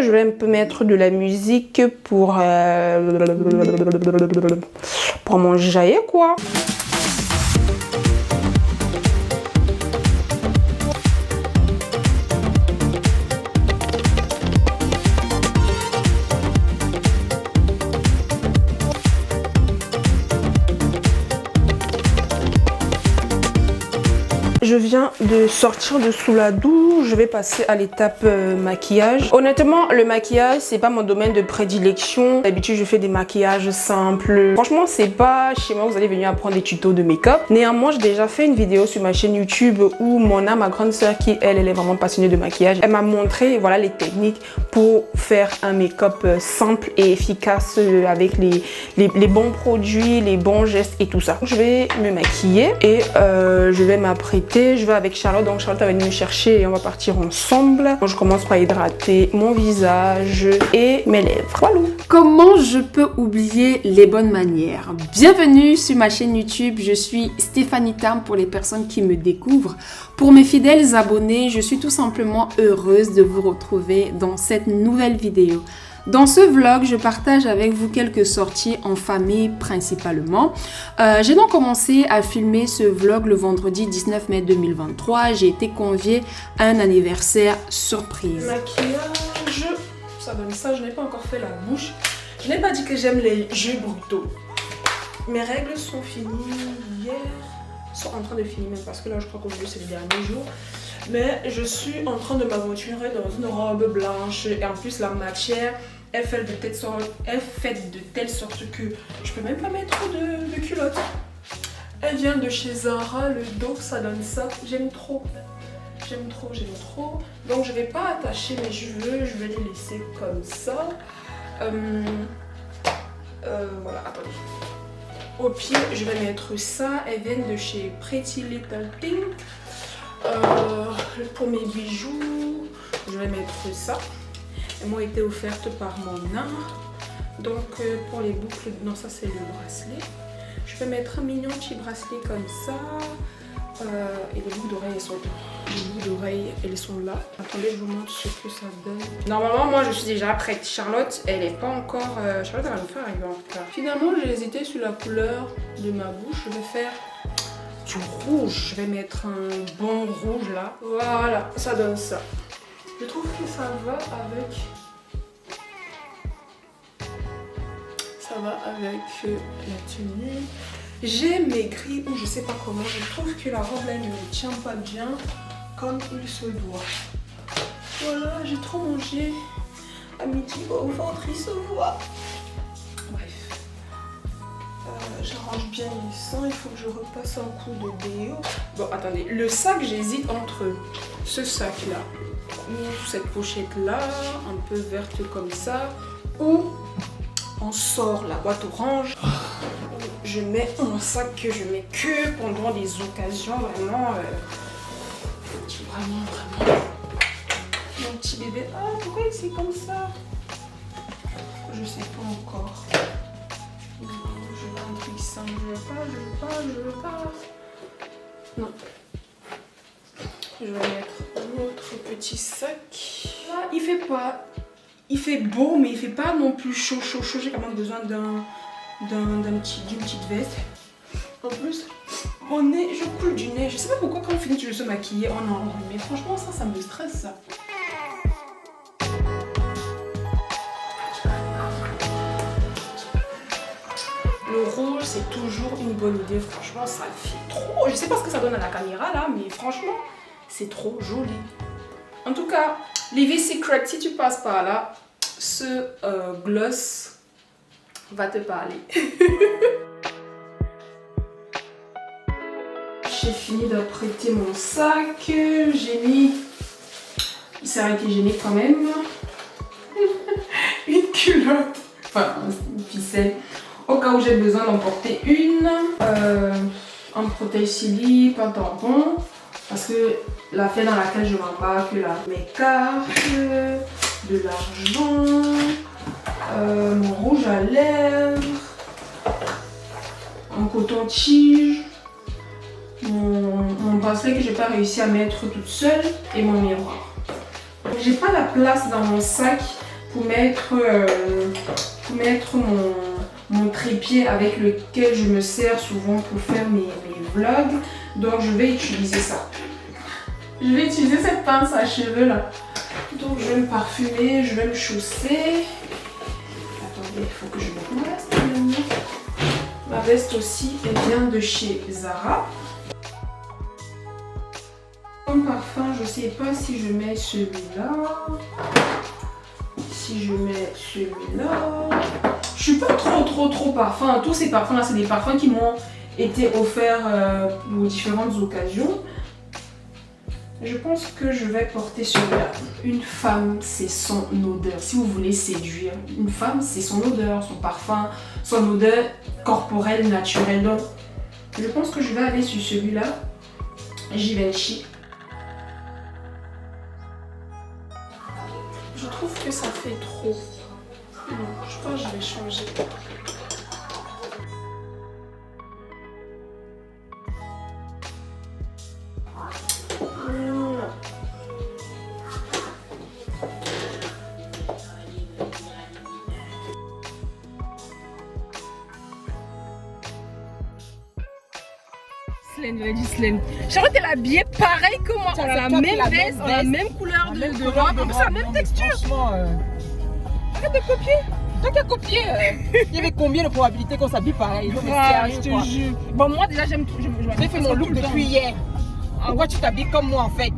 peut-être je vais un peu mettre de la musique pour m'enjailler quoi. Je viens de sortir de sous la douche, je vais passer à l'étape maquillage. Honnêtement, le maquillage, c'est pas mon domaine de prédilection. D'habitude, je fais des maquillages simples. Franchement, c'est pas chez moi, vous allez venir apprendre des tutos de make-up. Néanmoins, j'ai déjà fait une vidéo sur ma chaîne YouTube où Mona, ma grande sœur, qui elle est vraiment passionnée de maquillage, elle m'a montré voilà les techniques pour faire un make-up simple et efficace avec les bons produits, les bons gestes et tout ça. Je vais me maquiller et je vais m'apprêter. Je vais avec Charlotte, donc Charlotte va venir me chercher et on va partir ensemble. Je commence par hydrater mon visage et mes lèvres. Voilà. Comment je peux oublier les bonnes manières? Bienvenue sur ma chaîne YouTube, je suis Stéphanie Tam pour les personnes qui me découvrent. Pour mes fidèles abonnés, je suis tout simplement heureuse de vous retrouver dans cette nouvelle vidéo. Dans ce vlog, je partage avec vous quelques sorties en famille principalement. J'ai donc commencé à filmer ce vlog le vendredi 19 mai 2023. J'ai été conviée à un anniversaire surprise. Maquillage, ça donne ça. Je n'ai pas encore fait la bouche. Je n'ai pas dit que j'aime les jeux brutaux. Mes règles sont finies hier. Sont en train de finir même parce que là je crois qu'aujourd'hui c'est le dernier jour. Mais je suis en train de m'aventurer dans une robe blanche et en plus la matière est faite de telle sorte que je peux même pas mettre de culotte. Elle vient de chez Zara, le dos ça donne ça. J'aime trop. J'aime trop. Donc je vais pas attacher mes cheveux, je vais les laisser comme ça. Voilà, attendez. Au pied, je vais mettre ça. Elles viennent de chez Pretty Little Thing. Pour mes bijoux, je vais mettre ça. Elles m'ont été offertes par mon art. Donc pour les boucles, non ça c'est le bracelet. Je vais mettre un mignon petit bracelet comme ça. Et les boucles d'oreilles elles sont là. Les boucles d'oreilles elles sont là. Attendez, je vous montre ce que ça donne. Normalement moi je suis déjà prête. Charlotte elle est pas encore. Charlotte elle va nous faire arriver en retard. Finalement j'ai hésité sur la couleur de ma bouche. Je vais faire du rouge. Je vais mettre un bon rouge là. Voilà, ça donne ça. Je trouve que ça va avec. Ça va avec la tenue. J'ai maigri ou je sais pas comment. Je trouve que la robe là ne me tient pas bien comme il se doit. Voilà, j'ai trop mangé à midi au ventre, il se voit. Bref. J'arrange bien les seins, il faut que je repasse un coup de déo. Bon, attendez, le sac, j'hésite entre ce sac là ou cette pochette là, un peu verte comme ça, ou on sort la boîte orange. Je mets un sac que je mets que pendant des occasions vraiment, vraiment. Mon petit bébé, ah pourquoi c'est comme ça? Je sais pas encore. Je veux un truc simple, je veux pas. Non. Je vais mettre un autre petit sac. Là, il fait beau, mais il fait pas non plus chaud. J'ai quand même besoin d'une petite veste. En plus, mon nez, je coule du nez. Je sais pas pourquoi quand on finit de se maquiller, on en mais franchement, ça me stresse ça. Le rouge, c'est toujours une bonne idée. Franchement, ça le fait trop. Je sais pas ce que ça donne à la caméra là, mais franchement, c'est trop joli. En tout cas, Livy Secret, si tu passes par là, ce gloss va te parler. J'ai fini d'apprêter mon sac. J'ai mis... Il s'est arrêté gêné quand même. Une culotte. Enfin, une ficelle. Au cas où j'ai besoin d'en porter une. Un protège-slip, un tampon. Parce que la fête dans laquelle je m'embarque là, mes cartes, de l'argent, mon rouge à lèvres, un coton-tige, mon bracelet que j'ai pas réussi à mettre toute seule et mon miroir. J'ai pas la place dans mon sac pour mettre mon trépied avec lequel je me sers souvent pour faire mes vlogs. Donc je vais utiliser ça. Je vais utiliser cette pince à cheveux là. Donc je vais me parfumer, je vais me chausser. Attendez, il faut que je me reste. Ma veste aussi, elle vient de chez Zara. Comme parfum, je sais pas si je mets celui-là. Si je mets celui-là. Je suis pas trop parfum. Tous ces parfums là, c'est des parfums qui m'ont été offerts pour différentes occasions. Je pense que je vais porter celui-là. Une femme, c'est son odeur. Si vous voulez séduire, une femme, c'est son odeur, son parfum, son odeur corporelle, naturelle. Donc, je pense que je vais aller sur celui-là. Givenchy. Je trouve que ça fait trop. Non, je pense que je vais changer. Il a dit Slaine. Charlotte, elle est habillée pareil que moi. On a la même veste, on a la même couleur de robe, en plus la même texture. Arrête de copier. Toi qui as copié, il y avait combien de probabilités qu'on s'habille pareil? Je te jure. Bon, moi déjà, j'aime tout. J'ai fait mon look depuis hier. Pourquoi tu t'habilles comme moi en fait?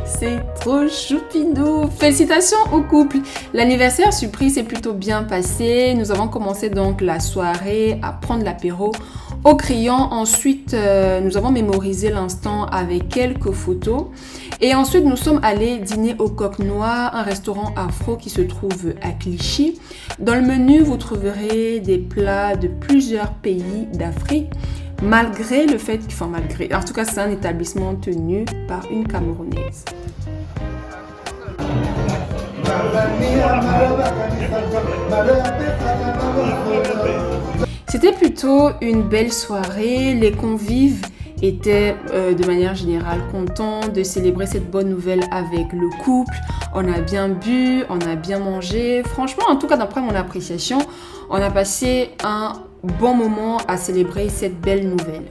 C'est trop choupinou. Félicitations au couple. L'anniversaire surprise s'est plutôt bien passé. Nous avons commencé donc la soirée à prendre l'apéro au crayon. Ensuite, nous avons mémorisé l'instant avec quelques photos. Et ensuite, nous sommes allés dîner au Coq Noir, un restaurant afro qui se trouve à Clichy. Dans le menu, vous trouverez des plats de plusieurs pays d'Afrique. Malgré le fait, en tout cas, c'est un établissement tenu par une Camerounaise. C'était plutôt une belle soirée. Les convives étaient de manière générale contents de célébrer cette bonne nouvelle avec le couple. On a bien bu, on a bien mangé. Franchement, en tout cas, d'après mon appréciation, on a passé un bon moment à célébrer cette belle nouvelle.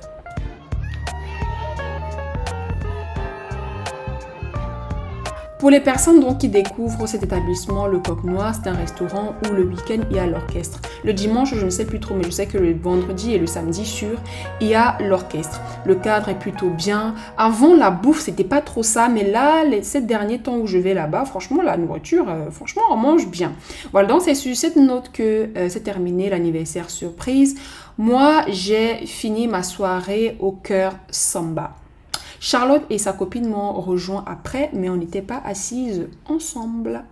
Pour les personnes donc qui découvrent cet établissement, le Coq Noir, c'est un restaurant où le week-end il y a l'orchestre. Le dimanche, je ne sais plus trop, mais je sais que le vendredi et le samedi sûr, il y a l'orchestre. Le cadre est plutôt bien. Avant, la bouffe, c'était pas trop ça, mais là, ces derniers temps où je vais là-bas, franchement, la nourriture, franchement, on mange bien. Voilà, donc c'est sur cette note que c'est terminé l'anniversaire surprise. Moi, j'ai fini ma soirée au cœur samba. Charlotte et sa copine m'ont rejoint après, mais on n'était pas assises ensemble.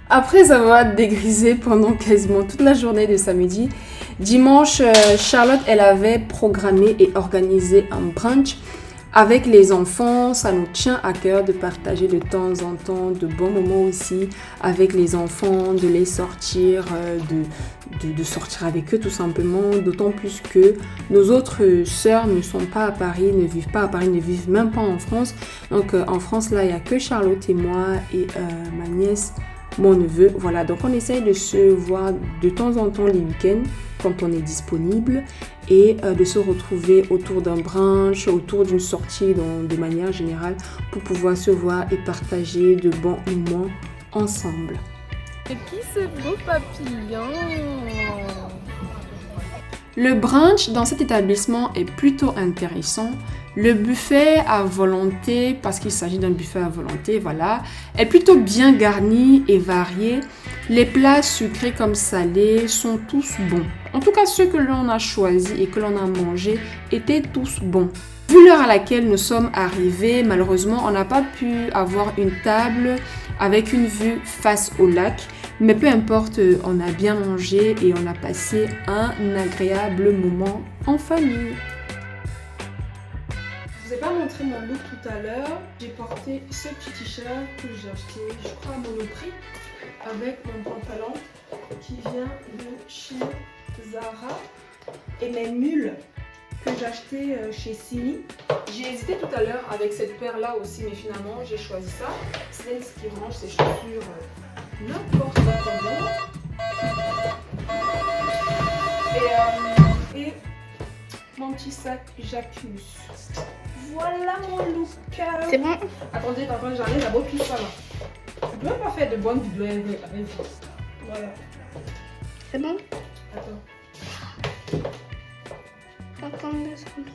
Après avoir dégrisé pendant quasiment toute la journée de samedi, dimanche, Charlotte, elle avait programmé et organisé un brunch avec les enfants. Ça nous tient à cœur de partager de temps en temps de bons moments aussi avec les enfants, de les sortir, de sortir avec eux tout simplement. D'autant plus que nos autres sœurs ne sont pas à Paris, ne vivent pas à Paris, ne vivent même pas en France. Donc en France, là, il n'y a que Charlotte et moi et ma nièce, mon neveu. Voilà, donc on essaye de se voir de temps en temps les week-ends quand on est disponible et de se retrouver autour d'un brunch, autour d'une sortie de manière générale pour pouvoir se voir et partager de bons moments ensemble. Et qui ce beau papillon? Le brunch dans cet établissement est plutôt intéressant. Le buffet à volonté, parce qu'il s'agit d'un buffet à volonté, voilà, est plutôt bien garni et varié. Les plats sucrés comme salés sont tous bons. En tout cas, ceux que l'on a choisis et que l'on a mangés étaient tous bons. Vu l'heure à laquelle nous sommes arrivés, malheureusement, on n'a pas pu avoir une table avec une vue face au lac. Mais peu importe, on a bien mangé et on a passé un agréable moment en famille. Je vous ai pas montré mon look tout à l'heure. J'ai porté ce petit t-shirt que j'ai acheté, je crois à Monoprix, avec mon pantalon qui vient de chez Zara et mes mules que j'ai acheté chez Simi. J'ai hésité tout à l'heure avec cette paire là aussi, mais finalement j'ai choisi ça. C'est ce qui range ses chaussures n'importe comment. Et mon petit sac Jacquemus. Voilà mon look. C'est bon? Attendez, j'arrive d'abord tout ça là. Je peux même pas faire de bonnes vidéos avec vous. Voilà. C'est bon? Attends. Attends 2 secondes.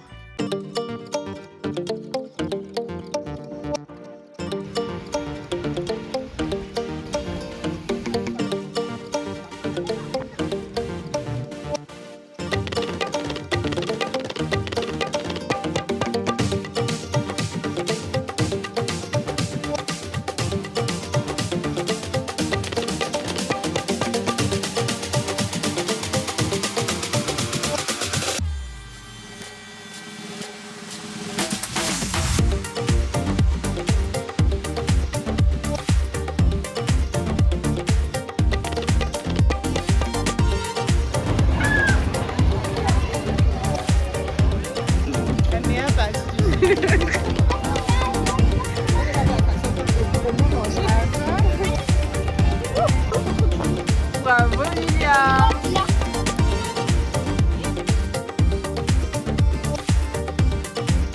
Bravo Lilia.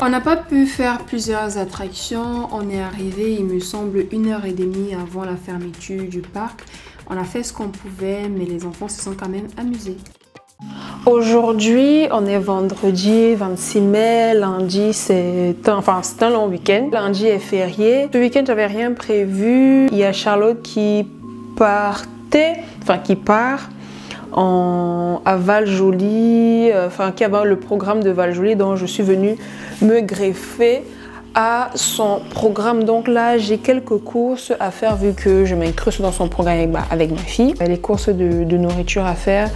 On n'a pas pu faire plusieurs attractions. On est arrivé, il me semble, 1h30 avant la fermeture du parc. On a fait ce qu'on pouvait, mais les enfants se sont quand même amusés. Aujourd'hui, on est vendredi 26 mai. Lundi, c'est un long week-end. Lundi est férié. Ce week-end, j'avais rien prévu. Il y a Charlotte qui part à Val-Joli, qui avait le programme de Val-Joli, dont je suis venue me greffer à son programme. Donc là, j'ai quelques courses à faire vu que je m'incruste dans son programme avec ma fille. Les courses de nourriture à faire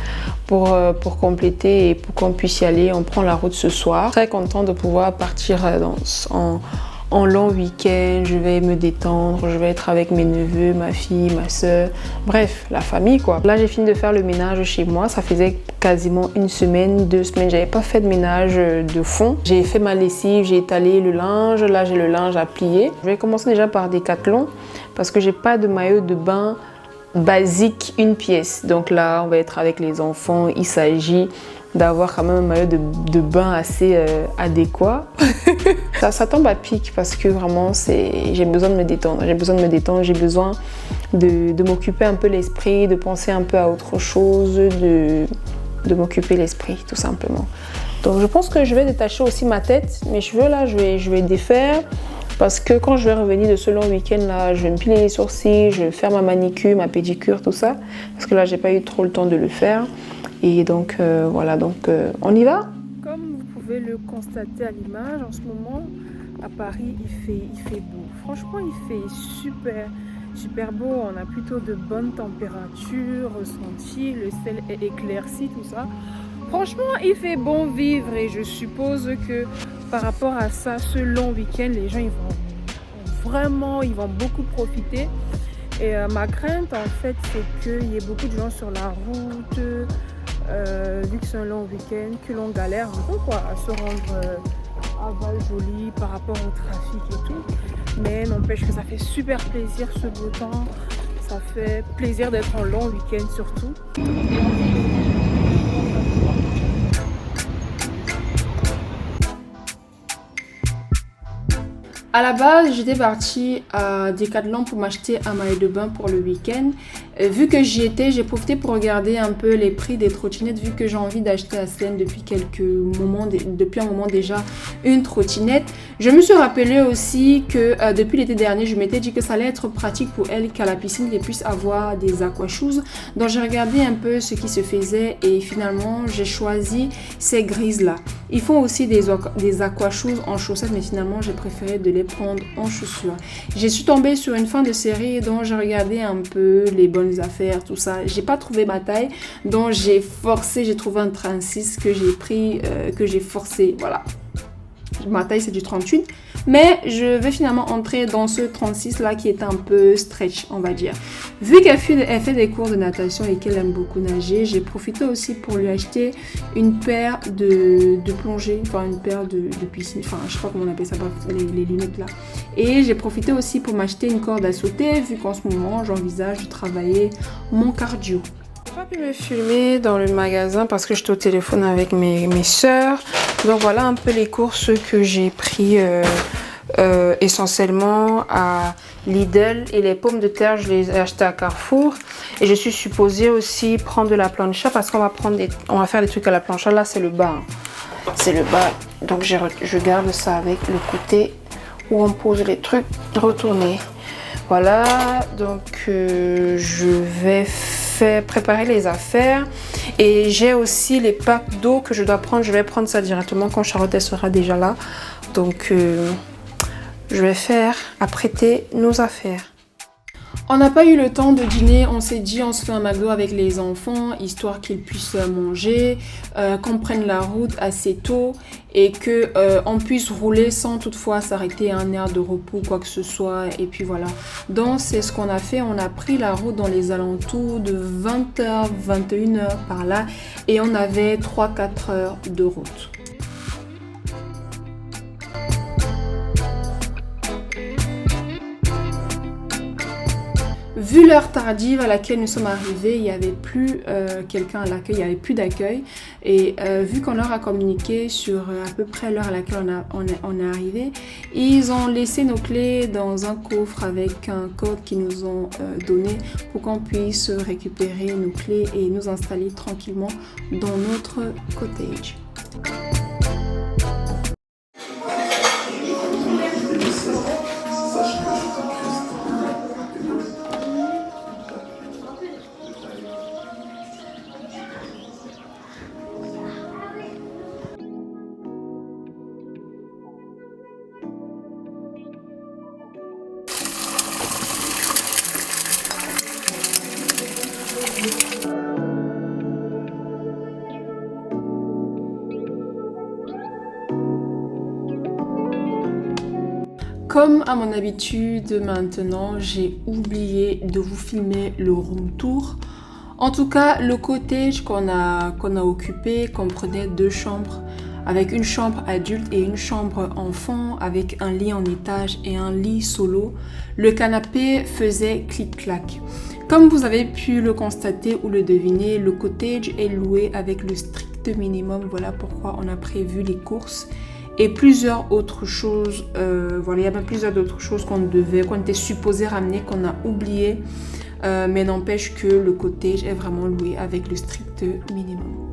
pour compléter et pour qu'on puisse y aller. On prend la route ce soir. Très contente de pouvoir partir en long week-end. Je vais me détendre, je vais être avec mes neveux, ma fille, ma soeur, bref, la famille quoi. Là, j'ai fini de faire le ménage chez moi. Ça faisait quasiment 1 semaine, 2 semaines, j'avais pas fait de ménage de fond. J'ai fait ma lessive, j'ai étalé le linge. Là, j'ai le linge à plier. Je vais commencer déjà par Decathlon parce que j'ai pas de maillot de bain basique 1 pièce. Donc là, on va être avec les enfants. Il s'agit d'avoir quand même un maillot de bain assez adéquat. ça tombe à pic parce que vraiment j'ai besoin de me détendre. J'ai besoin de m'occuper un peu l'esprit, de penser un peu à autre chose, de m'occuper l'esprit tout simplement. Donc je pense que je vais détacher aussi ma tête. Mes cheveux là, je vais défaire. Parce que quand je vais revenir de ce long week-end là, je vais me piler les sourcils, je vais faire ma manicure, ma pédicure, tout ça. Parce que là, j'ai pas eu trop le temps de le faire. Et donc voilà, on y va. Comme vous pouvez le constater à l'image, en ce moment, à Paris, il fait beau. Franchement, il fait super. super beau, on a plutôt de bonnes températures ressenties, le ciel est éclairci, tout ça. Franchement, il fait bon vivre et je suppose que par rapport à ça, ce long week-end, les gens ils vont beaucoup profiter. Et ma crainte en fait, c'est qu'il y ait beaucoup de gens sur la route, vu que c'est un long week-end, que l'on galère un peu quoi, à se rendre à Val-Joli par rapport au trafic et tout. Mais n'empêche que ça fait super plaisir ce beau temps, ça fait plaisir d'être en long week-end surtout. À la base, j'étais partie à Decathlon pour m'acheter un maillot de bain pour le week-end. Vu que j'y étais, j'ai profité pour regarder un peu les prix des trottinettes, vu que j'ai envie d'acheter à Célène depuis un moment déjà une trottinette. Je me suis rappelé aussi que depuis l'été dernier, je m'étais dit que ça allait être pratique pour elle qu'à la piscine, elle puisse avoir des aqua shoes. Donc j'ai regardé un peu ce qui se faisait et finalement, j'ai choisi ces grises-là. Ils font aussi des aqua shoes en chaussettes, mais finalement, j'ai préféré de les prendre en chaussures. Je suis tombée sur une fin de série dont j'ai regardé un peu les bonnes affaires, tout ça. J'ai pas trouvé ma taille, donc j'ai forcé, j'ai trouvé un 36 que j'ai pris, que j'ai forcé, voilà. Ma taille c'est du 38, mais je vais finalement entrer dans ce 36 là qui est un peu stretch, on va dire. Vu qu'elle fait des cours de natation et qu'elle aime beaucoup nager, j'ai profité aussi pour lui acheter une paire de plongée, enfin une paire de piscine, enfin je sais pas comment on appelle ça, bref, les lunettes là. Et j'ai profité aussi pour m'acheter une corde à sauter, vu qu'en ce moment j'envisage de travailler mon cardio. J'ai pas pu me filmer dans le magasin parce que j'étais au téléphone avec mes soeurs. Donc voilà un peu les courses que j'ai pris essentiellement à Lidl. Et les pommes de terre, je les ai achetées à Carrefour. Et je suis supposée aussi prendre de la plancha parce qu'on va faire des trucs à la plancha. Là, c'est le bas. C'est le bas. Donc je garde ça avec le côté où on pose les trucs retournés. Voilà, donc je vais préparer les affaires et j'ai aussi les packs d'eau que je dois prendre. Je vais prendre ça directement quand Charlotte elle sera déjà là. Donc je vais apprêter nos affaires. On n'a pas eu le temps de dîner, on s'est dit on se fait un McDo avec les enfants, histoire qu'ils puissent manger, qu'on prenne la route assez tôt et qu'on puisse rouler sans toutefois s'arrêter à un aire de repos ou quoi que ce soit. Et puis voilà, donc c'est ce qu'on a fait, on a pris la route dans les alentours de 20h, 21h par là et on avait 3-4 heures de route. Vu l'heure tardive à laquelle nous sommes arrivés, il n'y avait plus quelqu'un à l'accueil, il n'y avait plus d'accueil. Et vu qu'on leur a communiqué sur à peu près l'heure à laquelle on est arrivé, ils ont laissé nos clés dans un coffre avec un code qu'ils nous ont donné pour qu'on puisse récupérer nos clés et nous installer tranquillement dans notre cottage. Comme à mon habitude maintenant, j'ai oublié de vous filmer le room tour. En tout cas, le cottage qu'on a occupé comprenait 2 chambres, avec une chambre adulte et une chambre enfant, avec un lit en étage et un lit solo. Le canapé faisait clic-clac. Comme vous avez pu le constater ou le deviner, le cottage est loué avec le strict minimum. Voilà pourquoi on a prévu les courses. Et plusieurs autres choses, voilà, il y a même plusieurs autres choses qu'on était supposé ramener, qu'on a oublié, mais n'empêche que le cottage est vraiment loué avec le strict minimum.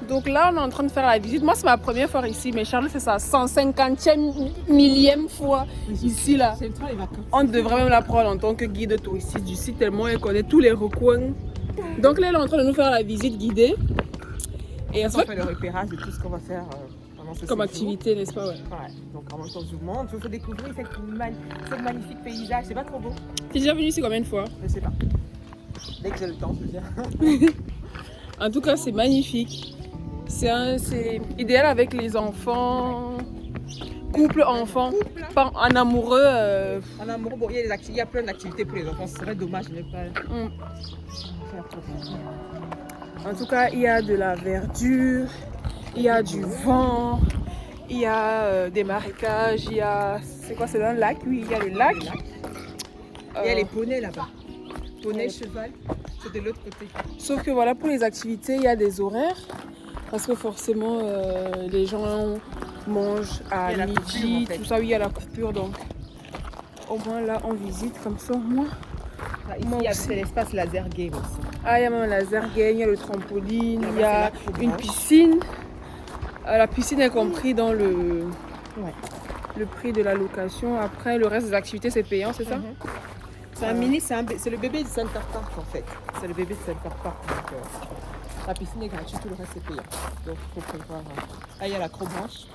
Donc là, on est en train de faire la visite. Moi, c'est ma première fois ici, mais Charlotte, c'est sa 150e millième fois ici, là. On devrait même la prendre en tant que guide touristique du site, tellement elle connaît tous les recoins Donc là, elle est en train de nous faire la visite guidée. Et On ensuite, fait le repérage de tout ce qu'on va faire pendant ce comme séjour. activité, n'est-ce pas? Ouais. Ouais. Donc en même temps, je vous montre, je vous fais découvrir ce magnifique paysage. C'est pas trop beau? T'es déjà venu ici combien de fois? Je sais pas. Dès que j'ai le temps, je viens. En tout cas, c'est magnifique. C'est idéal avec les enfants, couple, enfants, pas en amoureux. En amour, bon, il y a plein d'activités pour les enfants. Ce serait dommage de ne pas faire trop. En tout cas, il y a de la verdure, il y a du vent, il y a des marécages, il y a... C'est quoi, c'est un lac? Oui, il y a le lac. Il y a les poneys là-bas. Poney, cheval, c'est de l'autre côté. Sauf que voilà, pour les activités, il y a des horaires. Parce que forcément, les gens mangent à Il y a la midi, coupure, en fait. tout ça, oui, il y a la coupure. Donc, au moins là, on visite comme ça, au moins. Là, ici, Moi il y a aussi. c'est l'espace laser game aussi. Ah, il y a même un laser game, il y a le trampoline, il y Là-bas, a c'est là que une mange. piscine. La piscine est comprise dans le Ouais. prix de la location. Après, le reste des activités, c'est payant, c'est ça? C'est un c'est le bébé du Center Park en fait. C'est le bébé du Center Park. Donc, la piscine est gratuite, tout le reste est payant. Donc il faut prévoir. Là il y a l'acrobranche.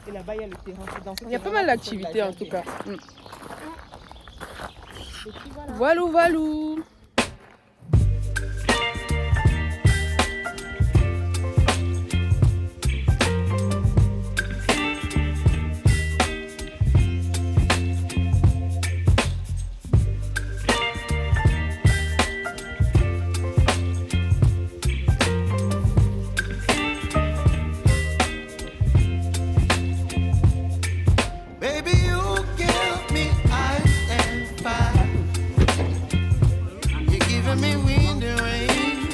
Et là-bas il y a le terrain. Il y a pas mal d'activités en tout cas. Voilà, voilà. Baby, you give me ice and fire. You're giving me wind and rain.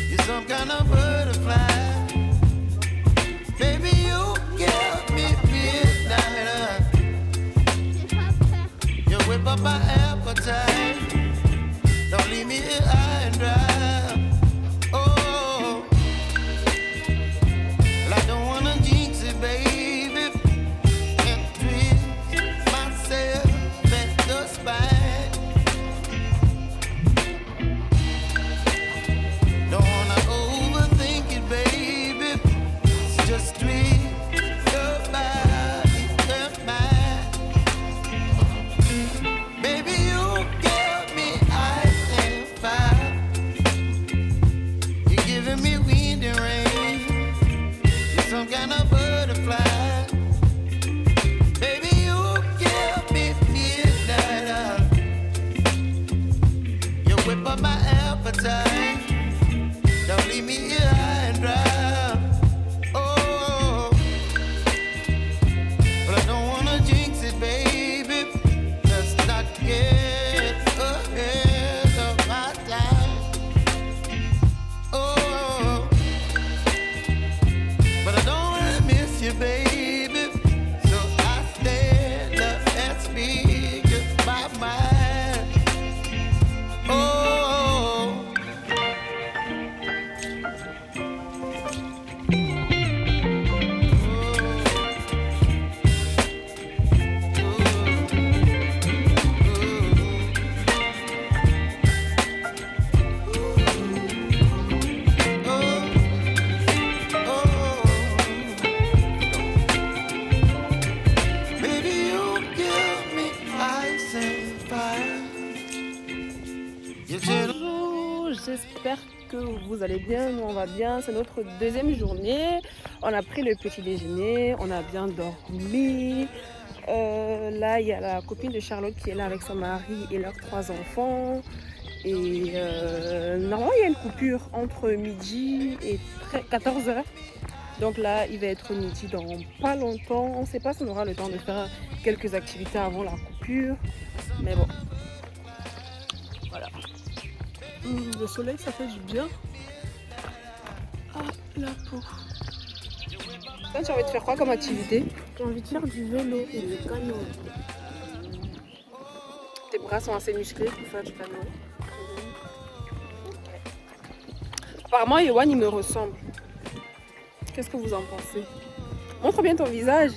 You're some kind of butterfly. Baby, you give me midnight. You whip up my appetite. Don't leave me here high and dry. Oh, well, I don't wanna jinx it, baby. Don't leave me here high and dry. Oh, but I don't wanna jinx it, baby. Let's not get ahead of my time. Oh, but I don't wanna miss you, baby. So I stand up and speak just my mind. Oh. Bonjour, j'espère que vous allez bien, nous on va bien, c'est notre deuxième journée, on a pris le petit déjeuner, on a bien dormi, là il y a la copine de Charlotte qui est là avec son mari et leurs 3 enfants, et normalement il y a une coupure entre midi et 14h, donc là il va être midi dans pas longtemps, on ne sait pas si on aura le temps de faire quelques activités avant la coupure, mais bon. Voilà. Le soleil, ça fait du bien. Ah, la peau. Toi, tu as envie de faire quoi comme activité? J'ai envie de faire du vélo et du canoë. Tes bras sont assez musclés pour faire du canoë. Apparemment, Yohan, il me ressemble. Qu'est-ce que vous en pensez? Montre bien ton visage.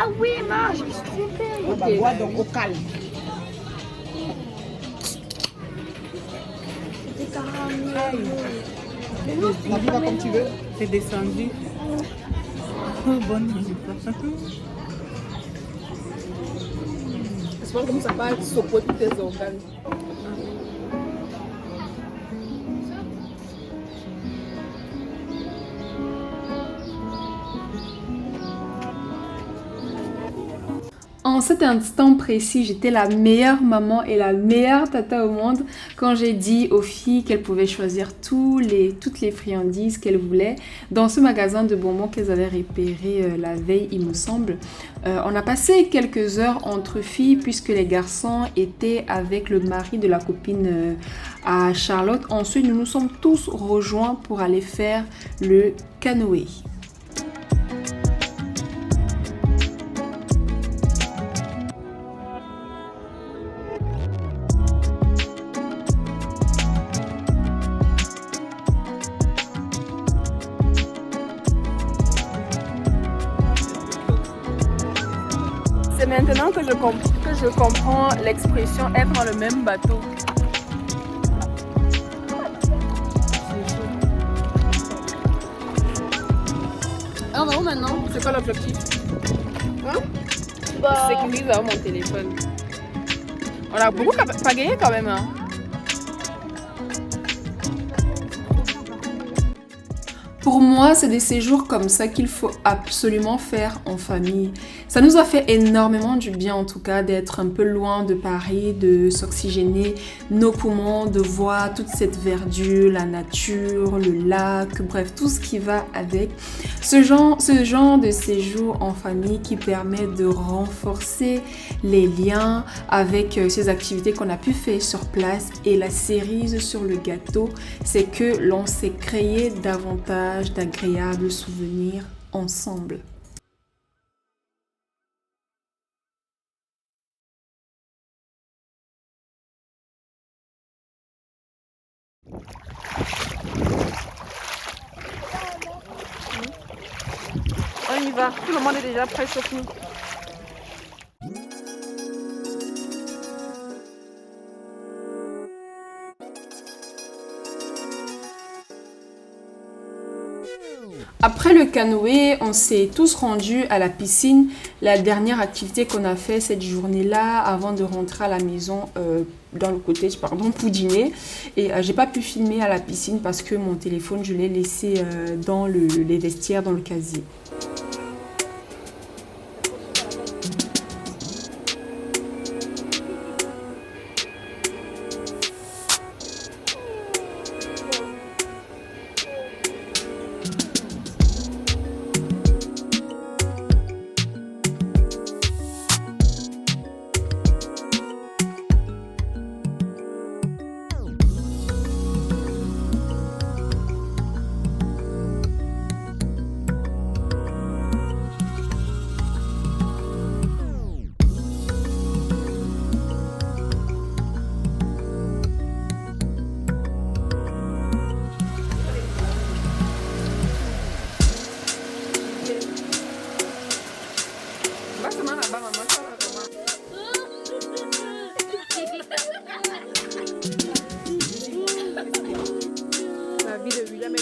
Ah oui, non, je me suis trompée. On va boire donc au calme. C'était caramel. La vie va comme tu veux. C'est descendu. Oh, bonne musique. C'est pas comme ça va saupoter tous tes organes. En cet instant précis, j'étais la meilleure maman et la meilleure tata au monde quand j'ai dit aux filles qu'elles pouvaient choisir toutes les friandises qu'elles voulaient dans ce magasin de bonbons qu'elles avaient repéré la veille, il me semble. On a passé quelques heures entre filles puisque les garçons étaient avec le mari de la copine à Charlotte. Ensuite, nous nous sommes tous rejoints pour aller faire le canoë. C'est maintenant que je comprends l'expression être dans le même bateau. Ah, on va où maintenant? C'est quoi l'objectif? Sécurise mon téléphone. On a beaucoup pagayé quand même. Hein? Pour moi, c'est des séjours comme ça qu'il faut absolument faire en famille. Ça nous a fait énormément du bien en tout cas d'être un peu loin de Paris, de s'oxygéner nos poumons, de voir toute cette verdure, la nature, le lac, bref, tout ce qui va avec. Ce genre de séjour en famille qui permet de renforcer les liens avec ces activités qu'on a pu faire sur place. Et la cerise sur le gâteau, c'est que l'on s'est créé davantage d'agréables souvenirs ensemble. On y va, tout le monde est déjà prêt sauf nous. Après le canoë, on s'est tous rendus à la piscine. La dernière activité qu'on a fait cette journée-là avant de rentrer à la maison dans le cottage, pour dîner. Et j'ai pas pu filmer à la piscine parce que mon téléphone, je l'ai laissé dans les vestiaires, dans le casier. La vie de William est...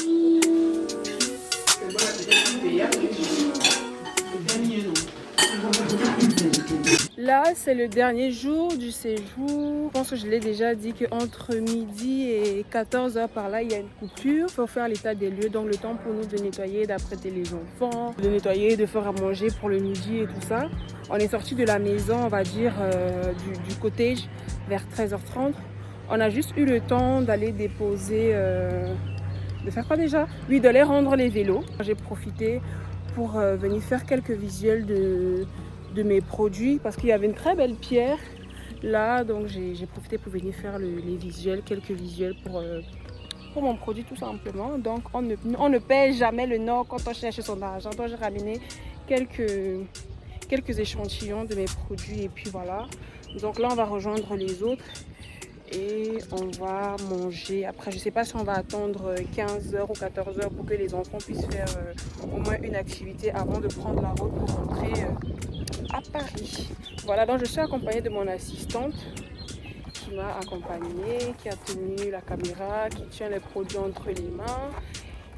Là, c'est le dernier jour du séjour. Je pense que je l'ai déjà dit qu'entre midi et 14h par là, il y a une coupure. Il faut faire l'état des lieux, donc le temps pour nous de nettoyer, d'apprêter les enfants, de nettoyer, de faire à manger pour le midi et tout ça. On est sorti de la maison, on va dire, du cottage vers 13h30. On a juste eu le temps d'aller déposer... de faire quoi déjà? Oui, d'aller rendre les vélos. J'ai profité pour venir faire quelques visuels de mes produits parce qu'il y avait une très belle pierre là, donc j'ai profité pour venir faire les visuels, quelques visuels pour mon produit tout simplement. Donc on ne paie jamais le nord quand on cherche son argent. Donc j'ai ramené quelques échantillons de mes produits et puis voilà. Donc là on va rejoindre les autres et on va manger. Après, je sais pas si on va attendre 15h ou 14h pour que les enfants puissent faire au moins une activité avant de prendre la route pour rentrer à Paris. Voilà, donc je suis accompagnée de mon assistante qui m'a accompagnée, qui a tenu la caméra, qui tient les produits entre les mains.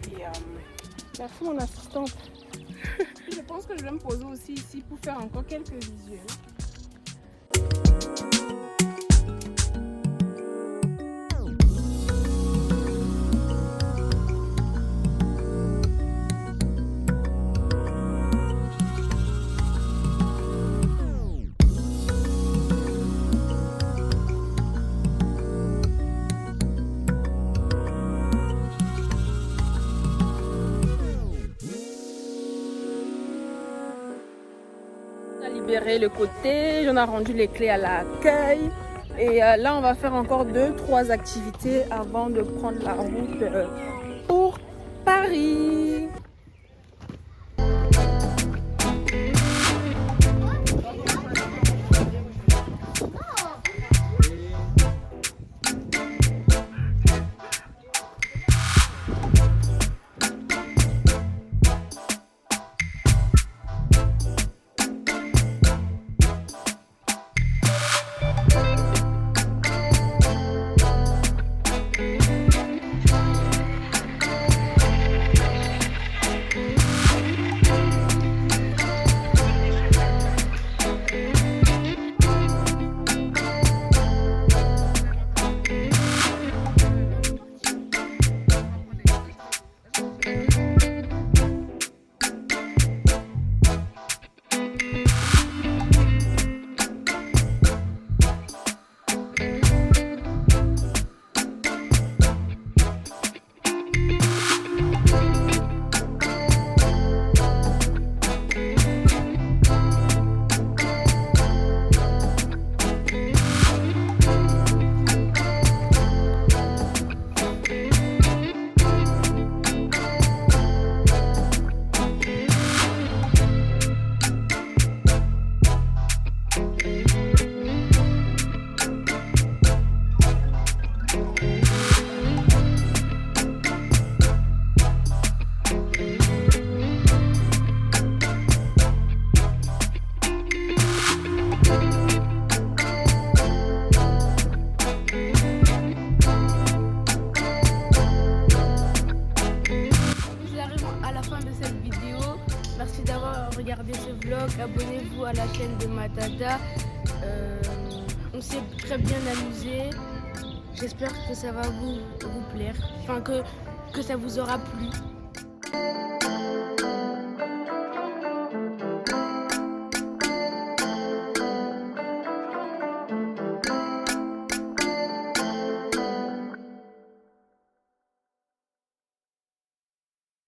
Et merci mon assistante. Je pense que je vais me poser aussi ici pour faire encore quelques visuels. Libérer le côté, j'en ai rendu les clés à l'accueil et là on va faire encore 2-3 activités avant de prendre la route pour Paris. Regardez ce vlog, abonnez-vous à la chaîne de Matata. On s'est très bien amusé. J'espère que ça va vous plaire, enfin que ça vous aura plu.